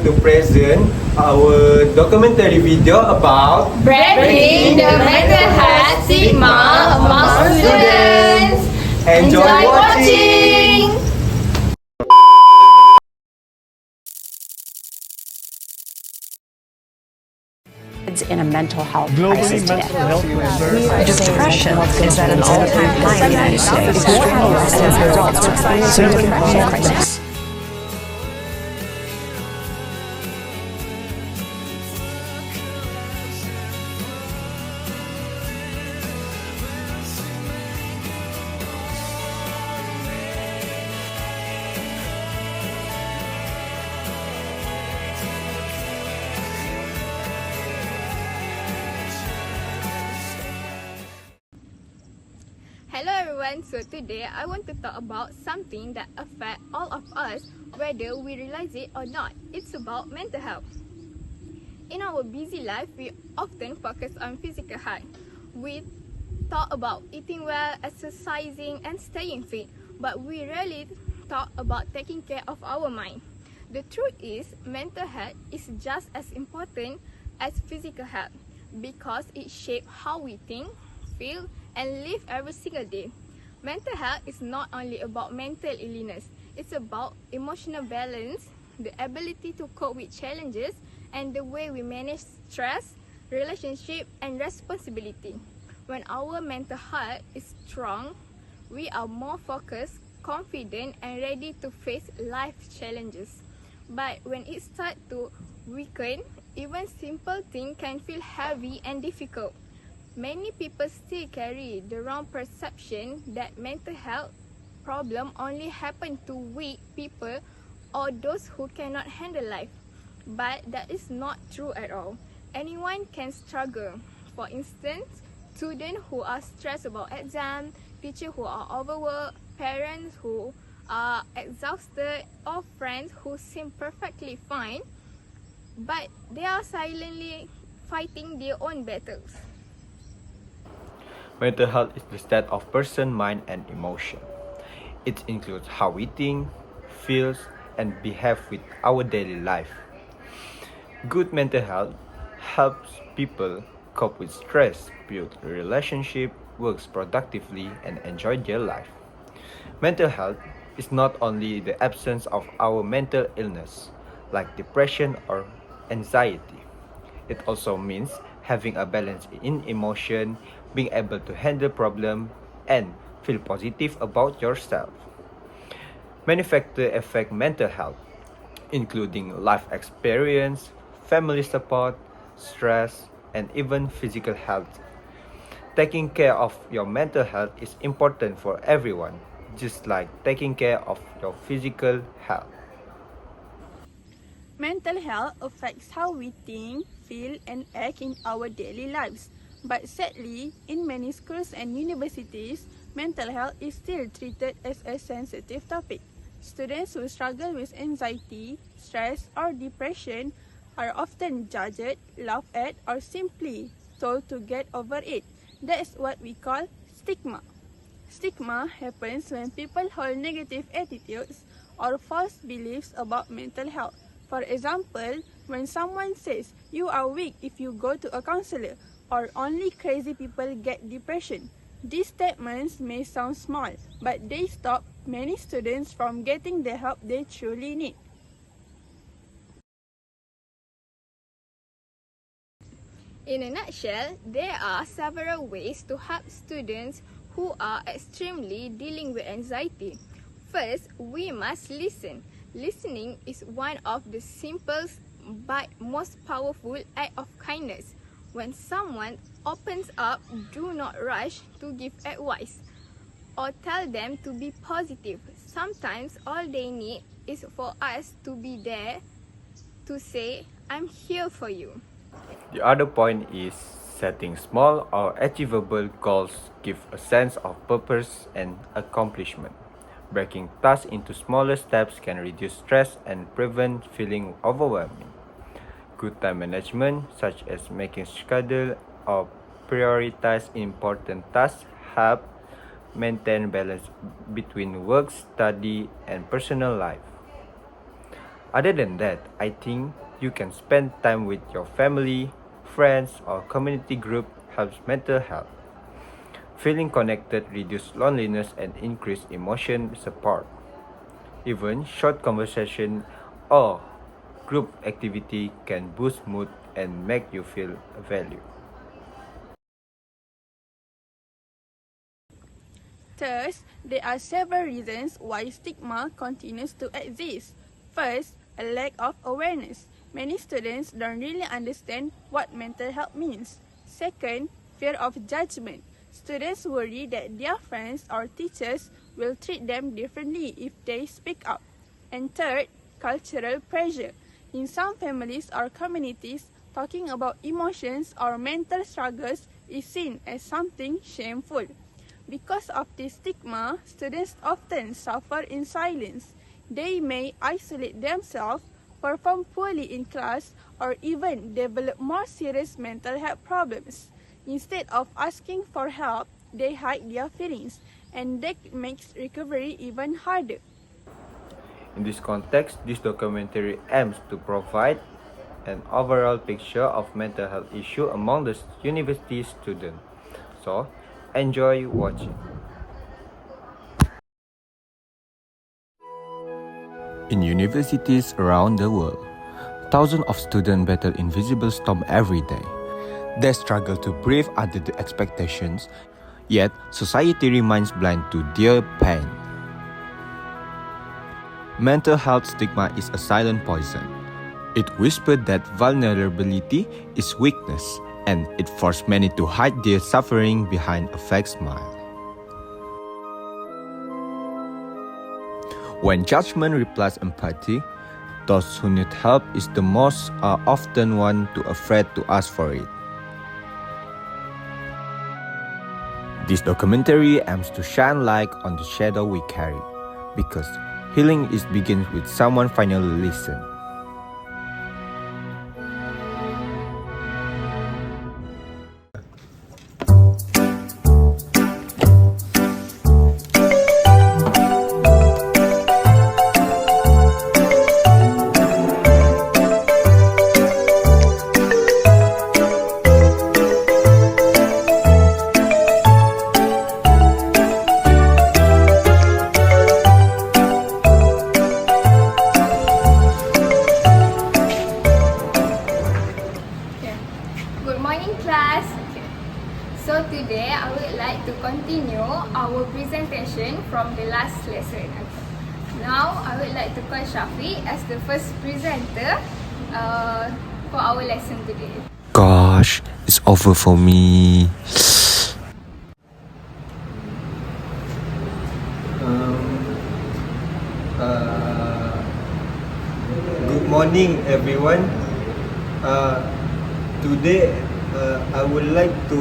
to present our documentary video about Breaking the mental health stigma among students. Enjoy watching! In a mental health Globally, crisis today. mental health concerns Depression is at an all-time high in the United States. More adolescents and adults are experiencing mental health crisis. Hello everyone, so today I want to talk about something that affects all of us whether we realize it or not. It's about mental health. In our busy life, we often focus on physical health. We talk about eating well, exercising and staying fit, but we rarely talk about taking care of our mind. The truth is, mental health is just as important as physical health because it shapes how we think, feel and live every single day. Mental health is not only about mental illness, it's about emotional balance, the ability to cope with challenges, and the way we manage stress, relationship, and responsibility. When our mental health is strong, we are more focused, confident, and ready to face life challenges. But when it starts to weaken, even simple things can feel heavy and difficult. Many people still carry the wrong perception that mental health problems only happen to weak people or those who cannot handle life. But that is not true at all. Anyone can struggle. For instance, students who are stressed about exams, teachers who are overworked, parents who are exhausted, or friends who seem perfectly fine, but they are silently fighting their own battles. Mental health is the state of person, mind, and emotion. It includes how we think, feel, and behave with our daily life. Good mental health helps people cope with stress, build a relationship, work productively, and enjoy their life. Mental health is not only the absence of our mental illness, like depression or anxiety. It also means having a balance in emotion, being able to handle problems, and feel positive about yourself. Many factors affect mental health, including life experience, family support, stress, and even physical health. Taking care of your mental health is important for everyone, just like taking care of your physical health. Mental health affects how we think, feel, and act in our daily lives. But sadly, in many schools and universities, mental health is still treated as a sensitive topic. Students who struggle with anxiety, stress, or depression are often judged, laughed at, or simply told to get over it. That's what we call stigma. Stigma happens when people hold negative attitudes or false beliefs about mental health. For example, when someone says, "You are weak if you go to a counselor," or "Only crazy people get depression." These statements may sound small, but they stop many students from getting the help they truly need. In a nutshell, there are several ways to help students who are extremely dealing with anxiety. First, we must listen. Listening is one of the simplest but most powerful acts of kindness. When someone opens up, do not rush to give advice or tell them to be positive. Sometimes all they need is for us to be there to say, "I'm here for you." The other point is setting small or achievable goals give a sense of purpose and accomplishment. Breaking tasks into smaller steps can reduce stress and prevent feeling overwhelming. Good time management, such as making schedule or prioritize important tasks, help maintain balance between work, study, and personal life. Other than that, I think you can spend time with your family, friends, or community group helps mental health. Feeling connected reduces loneliness and increase emotion support. Even short conversation or group activity can boost mood and make you feel valued. Thus, there are several reasons why stigma continues to exist. First, a lack of awareness. Many students don't really understand what mental health means. Second, fear of judgment. Students worry that their friends or teachers will treat them differently if they speak up. And third, cultural pressure. In some families or communities, talking about emotions or mental struggles is seen as something shameful. Because of this stigma, students often suffer in silence. They may isolate themselves, perform poorly in class, or even develop more serious mental health problems. Instead of asking for help, they hide their feelings, and that makes recovery even harder. In this context, this documentary aims to provide an overall picture of mental health issue among the university students. So, enjoy watching. In universities around the world, thousands of students battle invisible storm every day. They struggle to breathe under the expectations, yet society remains blind to their pain. Mental health stigma is a silent poison. It whispers that vulnerability is weakness, and it forces many to hide their suffering behind a fake smile. When judgment replaces empathy, those who need help is the most are often one too afraid to ask for it. This documentary aims to shine light on the shadow we carry, because healing begins with someone finally listen. Good morning, class. So today I would like to continue our presentation from the last lesson. Now I would like to call Syafiq as the first presenter for our lesson today. Gosh, it's over for me. Good morning, everyone. Today, I would like to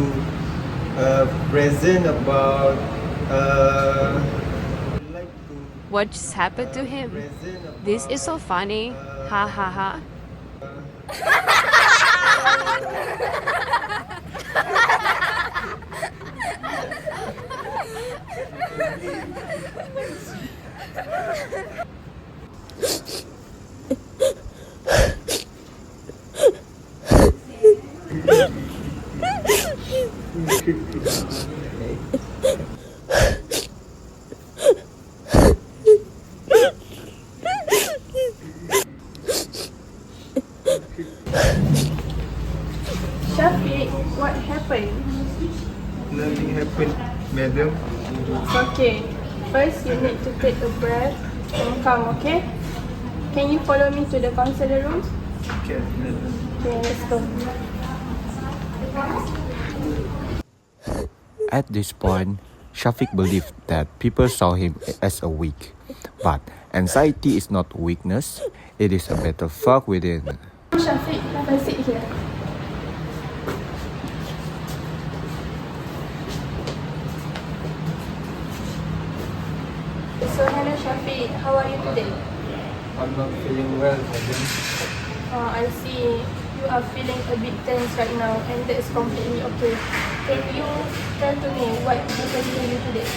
present about. What just happened to him? This is so funny. Ha ha ha. Syafiq, what happened? Nothing happened, madam. It's okay. First, you need to take a breath and calm, okay? Can you follow me to the counselor room? Okay, madam. Okay, let's go. At this point, Syafiq believed that people saw him as a weak. But anxiety is not weakness, it is a battlefield within. Syafiq, have a seat here. So, hello Syafiq, how are you today? I'm not feeling well, madam. I see you are feeling a bit tense right now, and that's completely okay. Can you tell to me what happened to you today?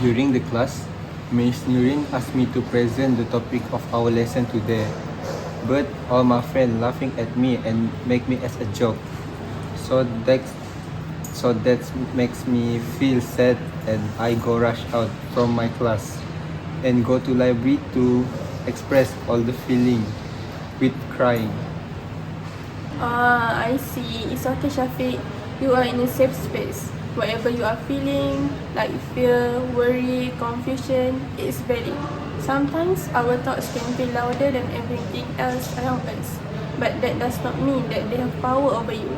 During the class, Miss Nurin asked me to present the topic of our lesson today, but all my friends laughing at me and make me as a joke. So that makes me feel sad, and I go rush out from my class and go to library to express all the feeling with crying. I see. It's okay, Syafiq. You are in a safe space. Whatever you are feeling, like fear, worry, confusion, it's valid. Sometimes our thoughts can feel louder than everything else around us, but that does not mean that they have power over you.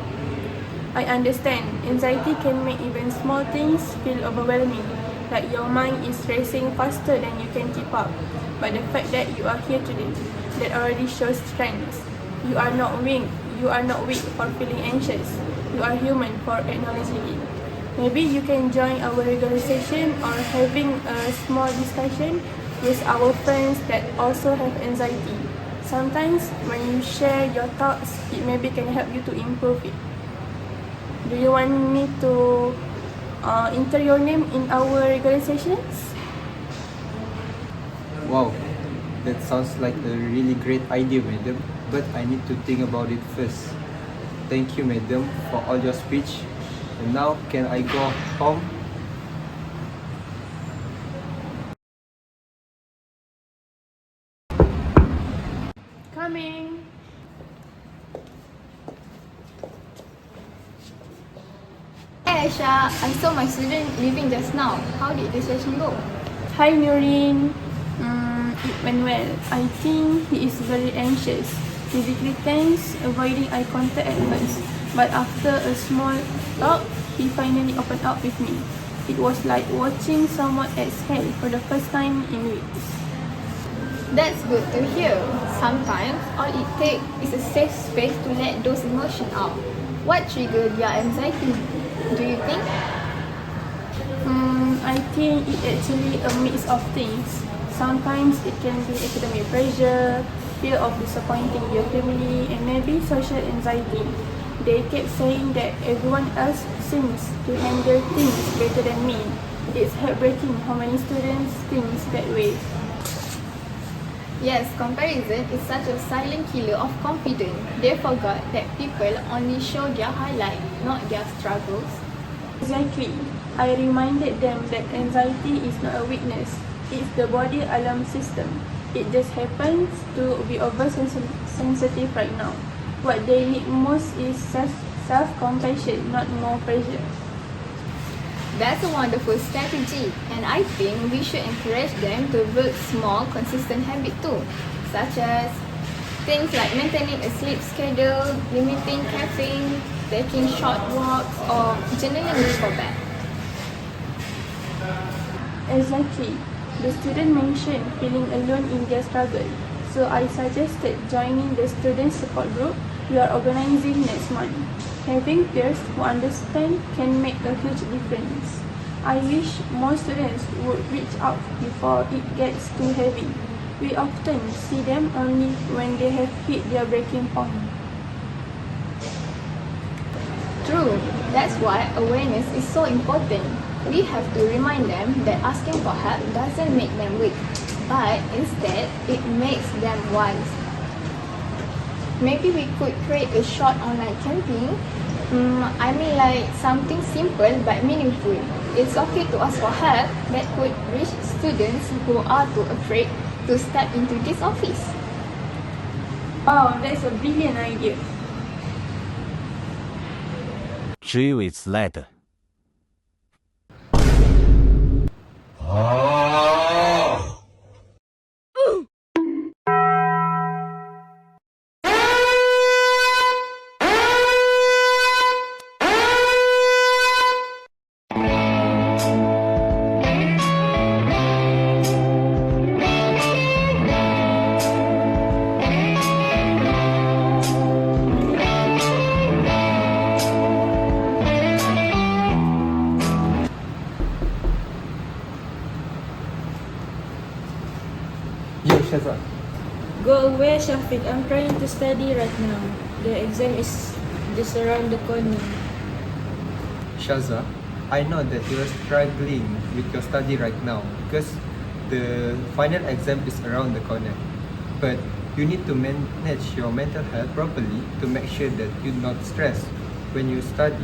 I understand. Anxiety can make even small things feel overwhelming, like your mind is racing faster than you can keep up. But the fact that you are here today, that already shows strength. You are not weak. You are not weak for feeling anxious. You are human for acknowledging it. Maybe you can join our regular session or having a small discussion with our friends that also have anxiety. Sometimes when you share your thoughts, it maybe can help you to improve it. Do you want me to enter your name in our regular sessions? Wow, that sounds like a really great idea, madam, but I need to think about it first. Thank you, madam, for all your speech. And now, can I go home? Coming. Hey Aisha, I saw my student leaving just now. How did the session go? Hi Nurin. It went well. I think he is very anxious, physically tense, avoiding eye contact at first. But after a small talk, he finally opened up with me. It was like watching someone exhale for the first time in weeks. That's good to hear. Sometimes all it takes is a safe space to let those emotions out. What triggered your anxiety, do you think? I think it actually a mix of things. Sometimes it can be academic pressure, fear of disappointing your family, and maybe social anxiety. They kept saying that everyone else seems to handle things better than me. It's heartbreaking how many students think that way. Yes, comparison is such a silent killer of confidence. They forgot that people only show their highlight, not their struggles. Exactly. I reminded them that anxiety is not a weakness. It's the body alarm system. It just happens to be oversensitive right now. What they need most is self-compassion, not more pressure. That's a wonderful strategy, and I think we should encourage them to build small, consistent habits too, such as things like maintaining a sleep schedule, limiting caffeine, taking short walks, or journaling before bed. Exactly. The student mentioned feeling alone in their struggle, so I suggested joining the student support group we are organizing next month. Having peers who understand can make a huge difference. I wish more students would reach out before it gets too heavy. We often see them only when they have hit their breaking point. True, that's why awareness is so important. We have to remind them that asking for help doesn't make them weak, but instead it makes them wise. Maybe we could create a short online campaign. Like something simple but meaningful. It's okay to ask for help that could reach students who are too afraid to step into this office. Oh, that's a brilliant idea. 3 weeks later. Yo, Shaza. Go away, Syafiq. I'm trying to study right now. The exam is just around the corner. Shaza, I know that you are struggling with your study right now because the final exam is around the corner. But you need to manage your mental health properly to make sure that you're not stressed when you study.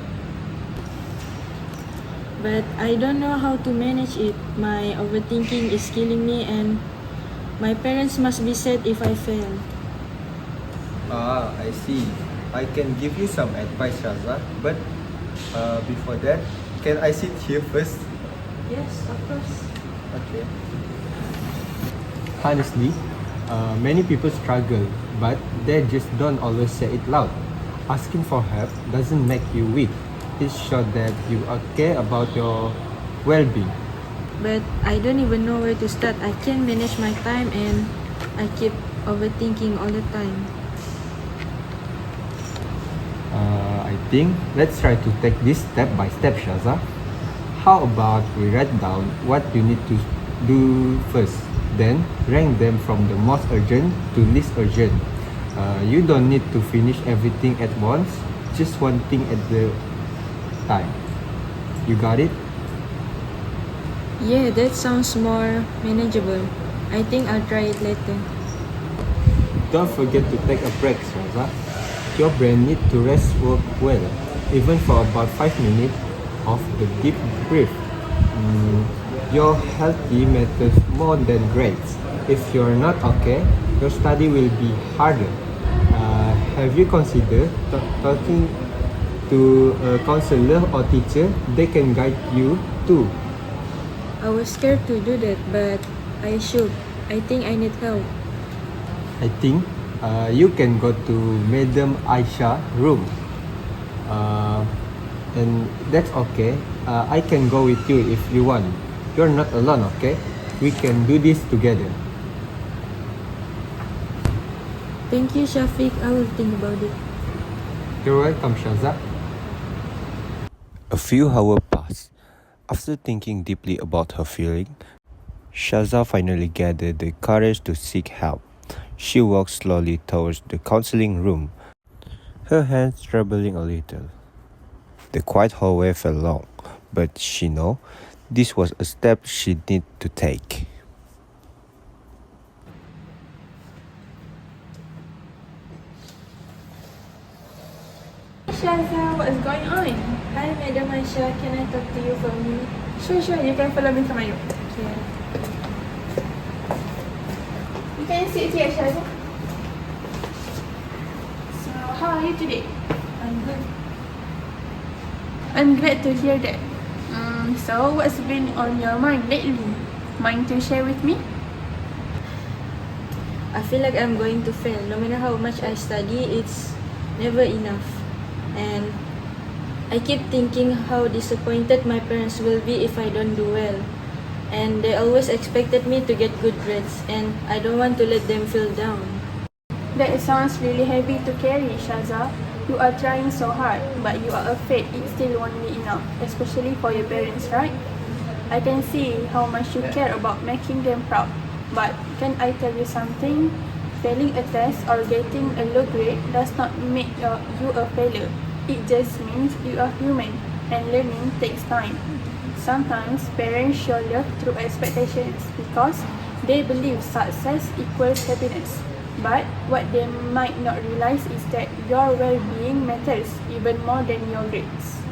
But I don't know how to manage it. My overthinking is killing me, and my parents must be sad if I fail. Ah, I see. I can give you some advice, Shaza, but before that, can I sit here first? Yes, of course. Okay. Honestly, many people struggle, but they just don't always say it loud. Asking for help doesn't make you weak. It shows that you care about your well-being. But I don't even know where to start. I can't manage my time, and I keep overthinking all the time. I think let's try to take this step by step, Shaza. How about we write down what you need to do first, then rank them from the most urgent to least urgent. You don't need to finish everything at once, just one thing at the time. You got it? Yeah, that sounds more manageable. I think I'll try it later. Don't forget to take a break, Shaza. Your brain needs to rest work well, even for about 5 minutes of the deep breath. Your healthy matters more than grades. If you're not okay, your study will be harder. Have you considered talking to a counselor or teacher? They can guide you too. I was scared to do that, but I should. I think I need help. I think you can go to Madam Aisyah room. And that's okay. I can go with you if you want. You're not alone, okay? We can do this together. Thank you, Syafiq. I will think about it. You're welcome, Shaza. A few hours passed. After thinking deeply about her feeling, Shaza finally gathered the courage to seek help. She walked slowly towards the counseling room, her hands trembling a little. The quiet hallway felt long, but she knew this was a step she needed to take. Shaza, what's going on? Hi, Madam Aisyah. Can I talk to you for a minute? Sure, you can follow me to my room. Okay. You can sit here, Shaza. So, how are you today? I'm good. I'm glad to hear that. So, what's been on your mind lately? Mind to share with me? I feel like I'm going to fail. No matter how much I study, it's never enough. And I keep thinking how disappointed my parents will be if I don't do well. And they always expected me to get good grades, and I don't want to let them feel down. That sounds really heavy to carry, Shaza. You are trying so hard, but you are afraid it still won't be enough, especially for your parents, right? I can see how much you care about making them proud. But can I tell you something? Failing a test or getting a low grade does not make you a failure. It just means you are human, and learning takes time. Sometimes parents show love through expectations because they believe success equals happiness. But what they might not realize is that your well-being matters even more than your grades.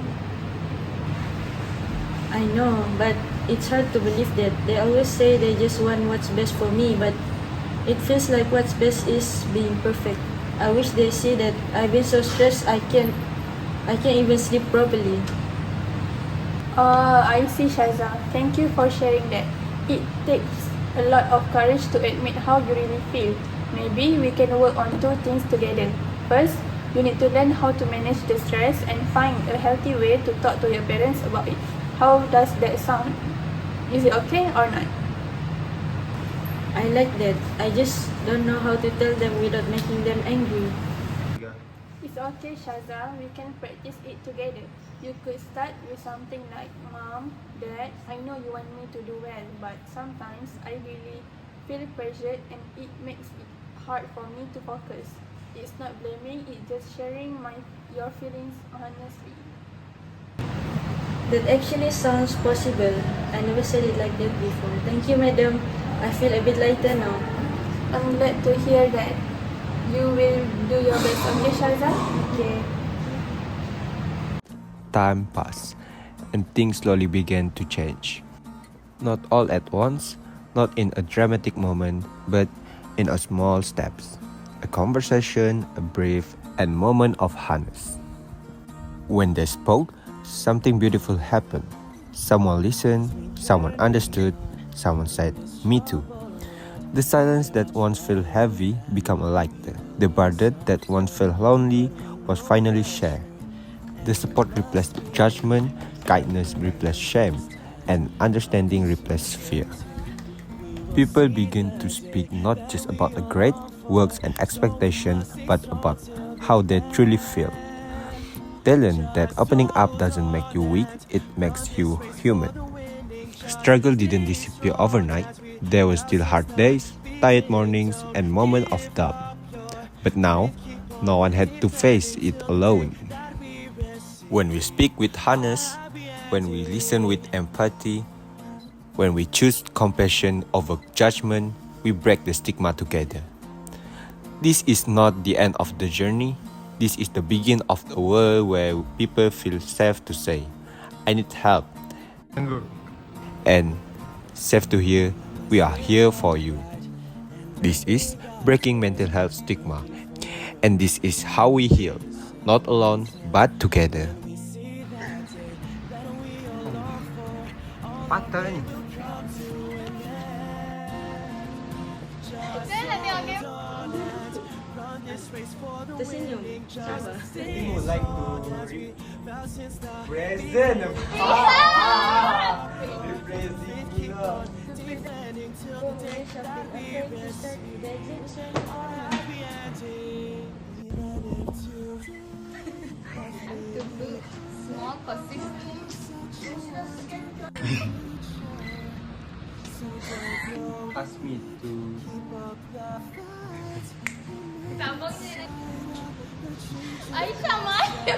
I know, but it's hard to believe that. They always say they just want what's best for me, but it feels like what's best is being perfect. I wish they see that I've been so stressed I can't even sleep properly. I see, Shaza. Thank you for sharing that. It takes a lot of courage to admit how you really feel. Maybe we can work on two things together. First, you need to learn how to manage the stress and find a healthy way to talk to your parents about it. How does that sound? Is it okay or not? I like that. I just don't know how to tell them without making them angry. It's okay, Shaza. We can practice it together. You could start with something like, Mom, Dad, I know you want me to do well, but sometimes I really feel pressured and it makes it hard for me to focus. It's not blaming, it's just sharing your feelings honestly. That actually sounds possible. I never said it like that before. Thank you, Madam. I feel a bit lighter now. I'm glad to hear that. You will do your best, okay, Shaza? Okay. Time passed, and things slowly began to change. Not all at once, not in a dramatic moment, but in a small steps. A conversation, a brief, and moment of honest. When they spoke, something beautiful happened. Someone listened, someone understood, someone said, "Me too." The silence that once felt heavy became lighter. The burden that once felt lonely was finally shared. The support replaced judgment, kindness replaced shame, and understanding replaced fear. People begin to speak not just about the great works and expectations, but about how they truly feel. They learn that opening up doesn't make you weak, it makes you human. Struggle didn't disappear overnight. There were still hard days, tired mornings, and moments of doubt. But now, no one had to face it alone. When we speak with honest, when we listen with empathy, when we choose compassion over judgment, we break the stigma together. This is not the end of the journey. This is the beginning of a world where people feel safe to say, "I need help." And safe to hear, "We are here for you." This is Breaking Mental Health Stigma. And this is how we heal, not alone, but together. Patah ni. Tersenyum. Sabar. You like to present. Represent pula. To do small consistent. Ask me to Sambung je. Aisyah mana?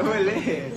boleh.